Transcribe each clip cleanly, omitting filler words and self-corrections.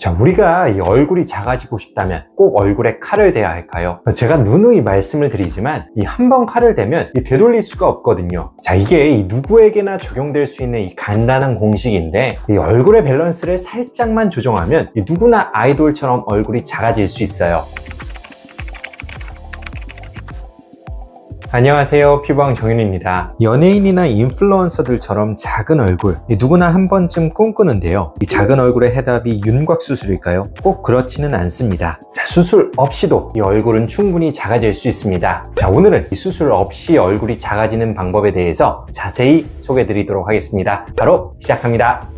자, 우리가 이 얼굴이 작아지고 싶다면 꼭 얼굴에 칼을 대야 할까요? 제가 누누이 말씀을 드리지만 이 한 번 칼을 대면 되돌릴 수가 없거든요. 자, 이게 이 누구에게나 적용될 수 있는 이 간단한 공식인데, 이 얼굴의 밸런스를 살짝만 조정하면 이 누구나 아이돌처럼 얼굴이 작아질 수 있어요. 안녕하세요, 피부왕 정윤입니다. 연예인이나 인플루언서들처럼 작은 얼굴, 누구나 한 번쯤 꿈꾸는데요. 이 작은 얼굴의 해답이 윤곽 수술일까요? 꼭 그렇지는 않습니다. 자, 수술 없이도 이 얼굴은 충분히 작아질 수 있습니다. 자, 오늘은 이 수술 없이 얼굴이 작아지는 방법에 대해서 자세히 소개해 드리도록 하겠습니다. 바로 시작합니다.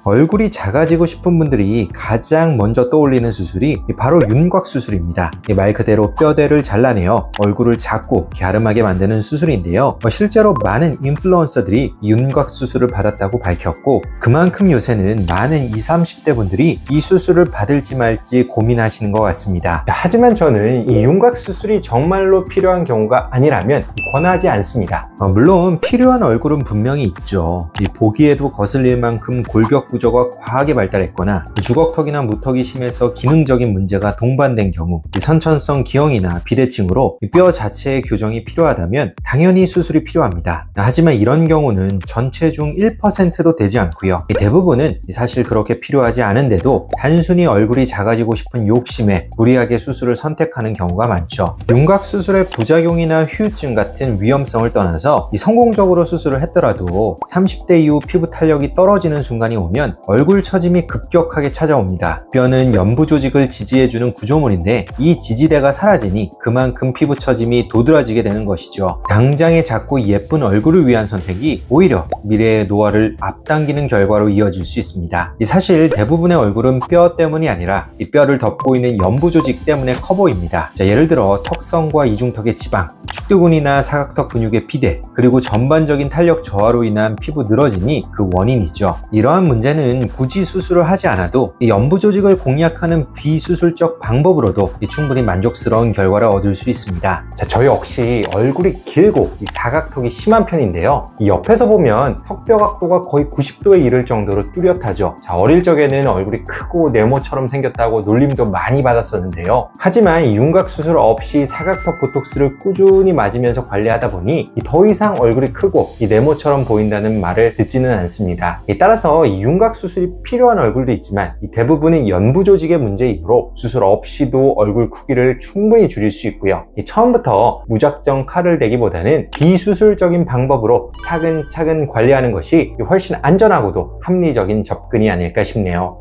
얼굴이 작아지고 싶은 분들이 가장 먼저 떠올리는 수술이 바로 윤곽 수술입니다. 말 그대로 뼈대를 잘라내어 얼굴을 작고 갸름하게 만드는 수술인데요. 실제로 많은 인플루언서들이 윤곽 수술을 받았다고 밝혔고, 그만큼 요새는 많은 20, 30대 분들이 이 수술을 받을지 말지 고민하시는 것 같습니다. 하지만 저는 이 윤곽 수술이 정말로 필요한 경우가 아니라면 권하지 않습니다. 물론 필요한 얼굴은 분명히 있죠. 보기에도 거슬릴 만큼 골격 구조가 과하게 발달했거나 주걱턱이나 무턱이 심해서 기능적인 문제가 동반된 경우, 선천성 기형이나 비대칭으로 뼈 자체의 교정이 필요하다면 당연히 수술이 필요합니다. 하지만 이런 경우는 전체 중 1%도 되지 않고요. 대부분은 사실 그렇게 필요하지 않은데도 단순히 얼굴이 작아지고 싶은 욕심에 무리하게 수술을 선택하는 경우가 많죠. 윤곽 수술의 부작용이나 후유증 같은 위험성을 떠나서 성공적으로 수술을 했더라도 30대 이후 피부 탄력이 떨어지는 순간이 오면 얼굴 처짐이 급격하게 찾아옵니다. 뼈는 연부 조직을 지지해주는 구조물인데 이 지지대가 사라지니 그만큼 피부 처짐이 도드라지게 되는 것이죠. 당장의 작고 예쁜 얼굴을 위한 선택이 오히려 미래의 노화를 앞당기는 결과로 이어질 수 있습니다. 사실 대부분의 얼굴은 뼈 때문이 아니라 이 뼈를 덮고 있는 연부 조직 때문에 커 보입니다. 자, 예를 들어 턱선과 이중턱의 지방, 축두근이나 사각턱 근육의 비대, 그리고 전반적인 탄력 저하로 인한 피부 늘어짐이 그 원인이죠. 이러한 문제는 굳이 수술을 하지 않아도 이 연부 조직을 공략하는 비수술적 방법으로도 충분히 만족스러운 결과를 얻을 수 있습니다. 자, 저 역시 얼굴이 길고 이 사각턱이 심한 편인데요. 이 옆에서 보면 턱뼈 각도가 거의 90도에 이를 정도로 뚜렷하죠. 자, 어릴 적에는 얼굴이 크고 네모처럼 생겼다고 놀림도 많이 받았었는데요. 하지만 이 윤곽 수술 없이 사각턱 보톡스를 꾸준히 맞으면서 관리하다 보니 더 이상 얼굴이 크고 이 네모처럼 보인다는 말을 듣지는 않습니다. 따라서 이 윤곽 수술이 필요한 얼굴도 있지만 대부분은 연부 조직의 문제이므로 수술 없이도 얼굴 크기를 충분히 줄일 수 있고요. 처음부터 무작정 칼을 대기보다는 비수술적인 방법으로 차근차근 관리하는 것이 훨씬 안전하고도 합리적인 접근이 아닐까 싶네요.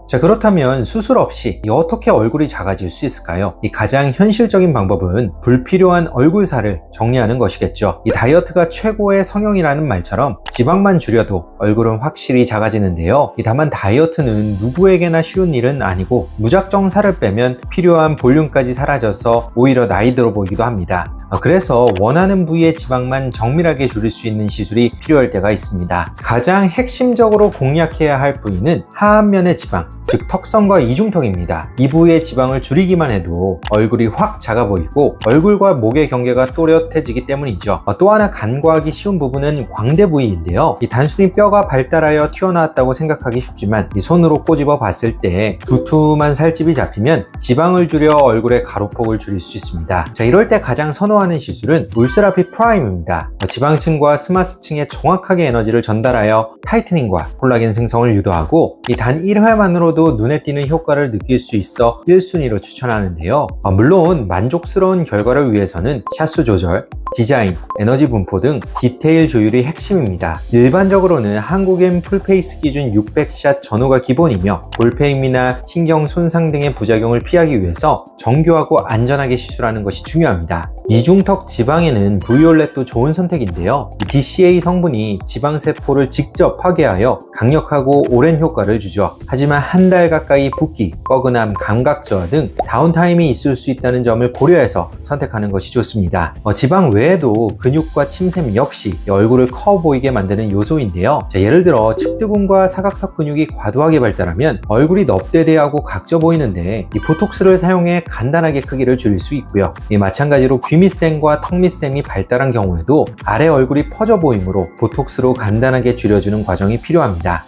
자, 그렇다면 수술 없이 어떻게 얼굴이 작아질 수 있을까요? 가장 현실적인 방법은 불필요한 얼굴살을 정리하는 것이겠죠. 다이어트가 최고의 성형이라는 말처럼 지방만 줄여도 얼굴은 확실히 작아지는데요. 다만 다이어트는 누구에게나 쉬운 일은 아니고 무작정 살을 빼면 필요한 볼륨까지 사라져서 오히려 나이 들어 보이기도 합니다. 그래서 원하는 부위의 지방만 정밀하게 줄일 수 있는 시술이 필요할 때가 있습니다. 가장 핵심적으로 공략해야 할 부위는 하안면의 지방, 즉 턱선과 이중턱입니다. 이 부위의 지방을 줄이기만 해도 얼굴이 확 작아 보이고 얼굴과 목의 경계가 또렷해지기 때문이죠. 또 하나 간과하기 쉬운 부분은 광대 부위인데요. 단순히 뼈가 발달하여 튀어나왔다고 생각하기 쉽지만 손으로 꼬집어 봤을 때 두툼한 살집이 잡히면 지방을 줄여 얼굴의 가로폭을 줄일 수 있습니다. 자, 이럴 때 가장 선호하는 시술은 울세라피 프라임입니다. 지방층과 스마스층에 정확하게 에너지를 전달하여 타이트닝과 콜라겐 생성을 유도하고 단 1회만으로도 눈에 띄는 효과를 느낄 수 있어 1순위로 추천하는데요. 물론 만족스러운 결과를 위해서는 샷수 조절, 디자인, 에너지 분포 등 디테일 조율이 핵심입니다. 일반적으로는 한국인 풀페이스 기준 600샷 전후가 기본이며 볼페임이나 신경 손상 등의 부작용을 피하기 위해서 정교하고 안전하게 시술하는 것이 중요합니다. 이중턱 지방에는 브이올렛도 좋은 선택인데요. DCA 성분이 지방세포를 직접 파괴하여 강력하고 오랜 효과를 주죠. 하지만 한 달 가까이 붓기, 뻐근함, 감각 저하 등 다운타임이 있을 수 있다는 점을 고려해서 선택하는 것이 좋습니다. 지방 외에도 근육과 침샘 역시 얼굴을 커 보이게 만드는 요소인데요. 예를 들어 측두근과 사각턱 근육이 과도하게 발달하면 얼굴이 넙대대하고 각져 보이는데 이 보톡스를 사용해 간단하게 크기를 줄일 수 있고요. 마찬가지로 귀 밑 밑샘과 턱 밑샘이 발달한 경우에도 아래 얼굴이 퍼져 보이므로 보톡스로 간단하게 줄여주는 과정이 필요합니다.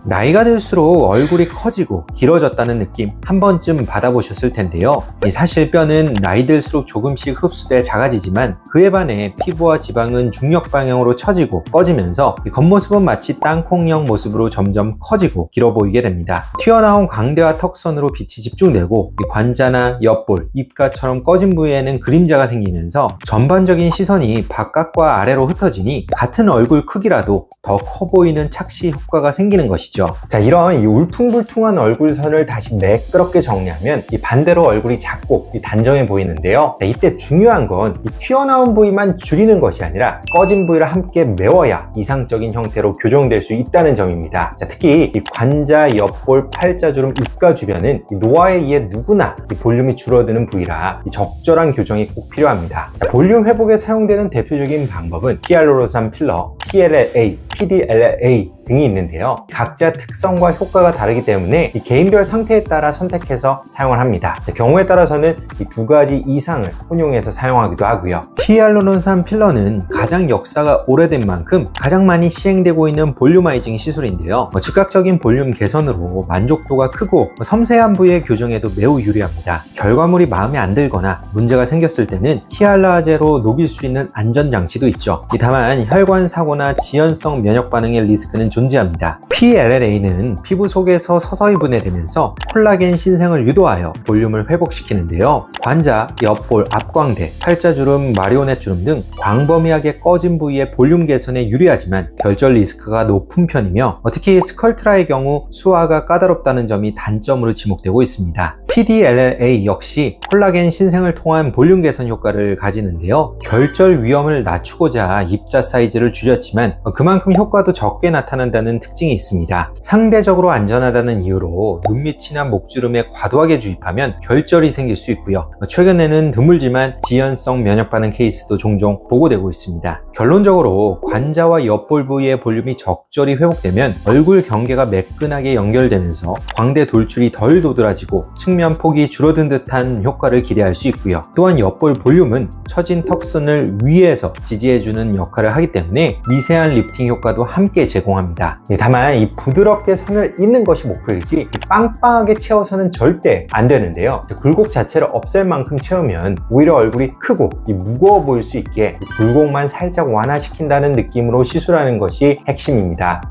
나이가 들수록 얼굴이 커지고 길어졌다는 느낌 한 번쯤 받아보셨을 텐데요. 사실 뼈는 나이 들수록 조금씩 흡수돼 작아지지만 그에 반해 피부와 지방은 중력 방향으로 처지고 꺼지면서 겉모습은 마치 땅콩형 모습으로 점점 커지고 길어 보이게 됩니다. 튀어나온 광대와 턱선으로 빛이 집중되고 관자나 옆볼, 입가처럼 꺼진 부위에는 그림자가 생기면서 전반적인 시선이 바깥과 아래로 흩어지니 같은 얼굴 크기라도 더 커 보이는 착시 효과가 생기는 것이죠. 자, 이런 이 울퉁불퉁한 얼굴선을 다시 매끄럽게 정리하면 이 반대로 얼굴이 작고 단정해 보이는데요. 자, 이때 중요한 건 이 튀어나온 부위만 줄이는 것이 아니라 꺼진 부위를 함께 메워야 이상적인 형태로 교정될 수 있다는 점입니다. 자, 특히 이 관자, 옆볼, 팔자주름, 입가 주변은 이 노화에 의해 누구나 이 볼륨이 줄어드는 부위라 이 적절한 교정이 꼭 필요합니다. 자, 볼륨 회복에 사용되는 대표적인 방법은 히알루론산 필러, PLLA, PDLA 등이 있는데요. 각자 특성과 효과가 다르기 때문에 이 개인별 상태에 따라 선택해서 사용을 합니다. 경우에 따라서는 이 두 가지 이상을 혼용해서 사용하기도 하고요. 히알루론산 필러는 가장 역사가 오래된 만큼 가장 많이 시행되고 있는 볼륨아이징 시술인데요. 즉각적인 볼륨 개선으로 만족도가 크고 섬세한 부위의 교정에도 매우 유리합니다. 결과물이 마음에 안 들거나 문제가 생겼을 때는 히알라제로 녹일 수 있는 안전장치도 있죠. 다만 혈관 사고나 지연성 면역 반응의 리스크는 존재합니다. PLLA는 피부 속에서 서서히 분해되면서 콜라겐 신생을 유도하여 볼륨을 회복시키는데요. 관자, 옆볼, 앞광대, 팔자주름, 마리오넷주름 등 광범위하게 꺼진 부위의 볼륨 개선에 유리하지만 결절 리스크가 높은 편이며 특히 스컬트라의 경우 수화가 까다롭다는 점이 단점으로 지목되고 있습니다. PDLLA 역시 콜라겐 신생을 통한 볼륨 개선 효과를 가지는데요. 결절 위험을 낮추고자 입자 사이즈를 줄였지만 그만큼 효과도 적게 나타난다는 특징이 있습니다. 상대적으로 안전하다는 이유로 눈밑이나 목주름에 과도하게 주입하면 결절이 생길 수 있고요. 최근에는 드물지만 지연성 면역 반응 케이스도 종종 보고되고 있습니다. 결론적으로 관자와 옆볼 부위의 볼륨이 적절히 회복되면 얼굴 경계가 매끈하게 연결되면서 광대 돌출이 덜 도드라지고 측면 폭이 줄어든 듯한 효과를 기대할 수 있고요. 또한 옆볼 볼륨은 처진 턱선을 위에서 지지해주는 역할을 하기 때문에 미세한 리프팅 효과도 함께 제공합니다. 다만 이 부드럽게 선을 잇는 것이 목표이지 빵빵하게 채워서는 절대 안 되는데요. 굴곡 자체를 없앨 만큼 채우면 오히려 얼굴이 크고 무거워 보일 수 있게 굴곡만 살짝 완화시킨다는 느낌으로 시술하는 것이 핵심입니다.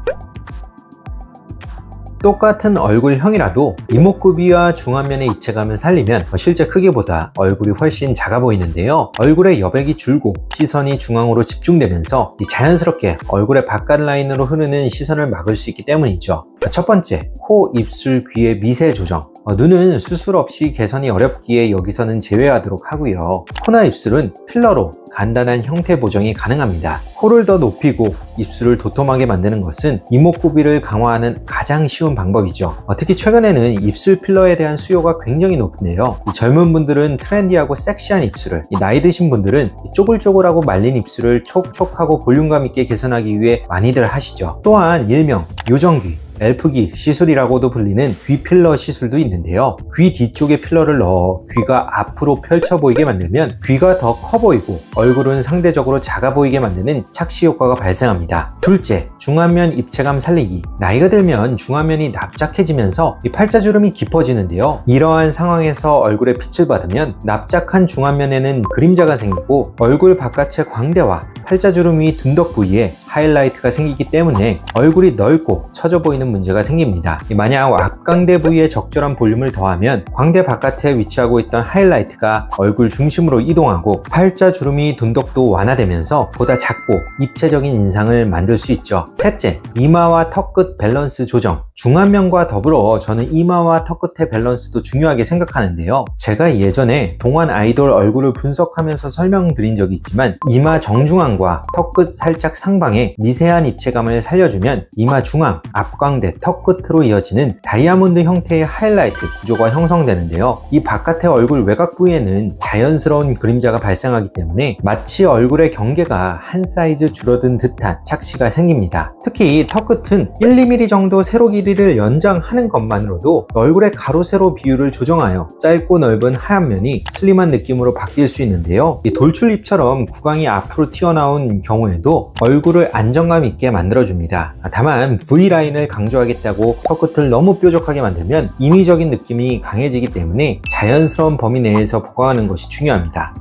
똑같은 얼굴형이라도 이목구비와 중안면의 입체감을 살리면 실제 크기보다 얼굴이 훨씬 작아 보이는데요. 얼굴의 여백이 줄고 시선이 중앙으로 집중되면서 자연스럽게 얼굴의 바깥 라인으로 흐르는 시선을 막을 수 있기 때문이죠. 첫 번째, 코, 입술, 귀의 미세 조정. 눈은 수술 없이 개선이 어렵기에 여기서는 제외하도록 하고요. 코나 입술은 필러로 간단한 형태 보정이 가능합니다. 코를 더 높이고 입술을 도톰하게 만드는 것은 이목구비를 강화하는 가장 쉬운 방법이죠. 특히 최근에는 입술 필러에 대한 수요가 굉장히 높은데요. 젊은 분들은 트렌디하고 섹시한 입술을, 나이 드신 분들은 쪼글쪼글하고 말린 입술을 촉촉하고 볼륨감 있게 개선하기 위해 많이들 하시죠. 또한 일명 요정귀, 엘프귀 시술이라고도 불리는 귀 필러 시술도 있는데요. 귀 뒤쪽에 필러를 넣어 귀가 앞으로 펼쳐 보이게 만들면 귀가 더 커 보이고 얼굴은 상대적으로 작아 보이게 만드는 착시 효과가 발생합니다. 둘째, 중안면 입체감 살리기. 나이가 들면 중안면이 납작해지면서 이 팔자주름이 깊어지는데요. 이러한 상황에서 얼굴에 빛을 받으면 납작한 중안면에는 그림자가 생기고 얼굴 바깥의 광대와 팔자주름 위 둔덕 부위에 하이라이트가 생기기 때문에 얼굴이 넓고 처져 보이는 문제가 생깁니다. 만약 앞광대 부위에 적절한 볼륨을 더하면 광대 바깥에 위치하고 있던 하이라이트가 얼굴 중심으로 이동하고 팔자주름이 둔덕도 완화되면서 보다 작고 입체적인 인상을 만들 수 있죠. 셋째, 이마와 턱끝 밸런스 조정. 중안면과 더불어 저는 이마와 턱끝의 밸런스도 중요하게 생각하는데요. 제가 예전에 동안 아이돌 얼굴을 분석하면서 설명드린 적이 있지만 이마 정중앙과 중앙과 턱끝 살짝 상방에 미세한 입체감을 살려주면 이마 중앙, 앞광대, 턱끝으로 이어지는 다이아몬드 형태의 하이라이트 구조가 형성되는데요. 이 바깥의 얼굴 외곽 부위에는 자연스러운 그림자가 발생하기 때문에 마치 얼굴의 경계가 한 사이즈 줄어든 듯한 착시가 생깁니다. 특히 턱끝은 1, 2mm 정도 세로 길이를 연장하는 것만으로도 얼굴의 가로 세로 비율을 조정하여 짧고 넓은 하얀 면이 슬림한 느낌으로 바뀔 수 있는데요. 이 돌출입처럼 구강이 앞으로 튀어나온 경우에도 얼굴을 안정감 있게 만들어줍니다. 다만 V라인을 강조하겠다고 턱끝을 너무 뾰족하게 만들면 인위적인 느낌이 강해지기 때문에 자연스러운 범위 내에서 보강하는 것이 중요합니다.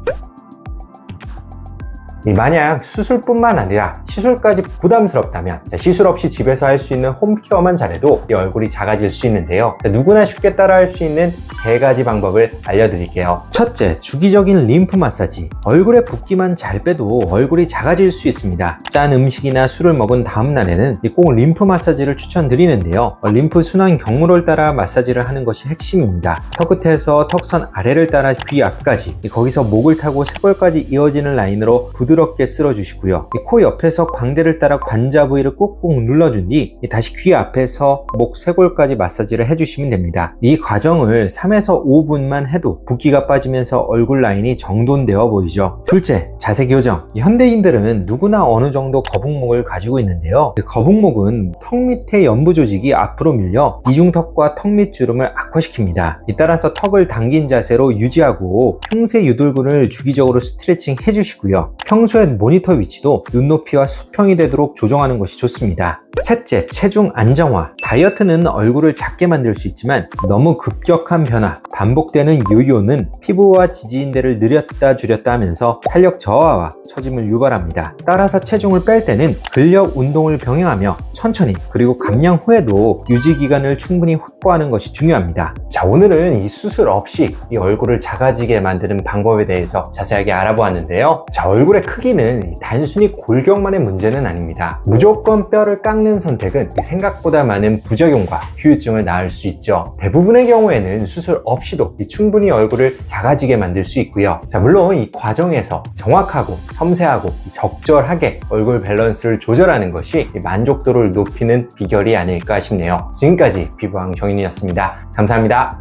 만약 수술뿐만 아니라 시술까지 부담스럽다면 시술 없이 집에서 할 수 있는 홈케어만 잘해도 이 얼굴이 작아질 수 있는데요. 누구나 쉽게 따라할 수 있는 3가지 방법을 알려드릴게요. 첫째, 주기적인 림프 마사지. 얼굴에 붓기만 잘 빼도 얼굴이 작아질 수 있습니다. 짠 음식이나 술을 먹은 다음 날에는 꼭 림프 마사지를 추천드리는데요. 림프 순환 경로를 따라 마사지를 하는 것이 핵심입니다. 턱끝에서 턱선 아래를 따라 귀 앞까지, 거기서 목을 타고 쇄골까지 이어지는 라인으로 부드럽게 쓸어주시고요. 코 옆에서 광대를 따라 관자 부위를 꾹꾹 눌러준 뒤 다시 귀 앞에서 목 쇄골까지 마사지를 해주시면 됩니다. 이 과정을 3에서 5분만 해도 붓기가 빠지면서 얼굴 라인이 정돈되어 보이죠. 둘째, 자세 교정. 현대인들은 누구나 어느 정도 거북목을 가지고 있는데요. 거북목은 턱 밑에 연부 조직이 앞으로 밀려 이중턱과 턱 밑 주름을 악화시킵니다. 따라서 턱을 당긴 자세로 유지하고 흉쇄 유돌근을 주기적으로 스트레칭 해주시고요. 평소에 모니터 위치도 눈높이와 수평이 되도록 조정하는 것이 좋습니다. 셋째, 체중 안정화. 다이어트는 얼굴을 작게 만들 수 있지만 너무 급격한 변화, 반복되는 요요는 피부와 지지인대를 느렸다 줄였다 하면서 탄력 저하와 처짐을 유발합니다. 따라서 체중을 뺄 때는 근력 운동을 병행하며 천천히, 그리고 감량 후에도 유지 기간을 충분히 확보하는 것이 중요합니다. 자, 오늘은 이 수술 없이 이 얼굴을 작아지게 만드는 방법에 대해서 자세하게 알아보았는데요. 자, 얼굴의 크기는 단순히 골격만의 문제는 아닙니다. 무조건 뼈를 깎는 선택은 생각보다 많은 부작용과 후유증을 낳을 수 있죠. 대부분의 경우에는 수술 없이도 충분히 얼굴을 작아지게 만들 수 있고요. 자, 물론 이 과정에서 정확하고 섬세하고 적절하게 얼굴 밸런스를 조절하는 것이 만족도를 높이는 비결이 아닐까 싶네요. 지금까지 피부왕 정인이었습니다. 감사합니다.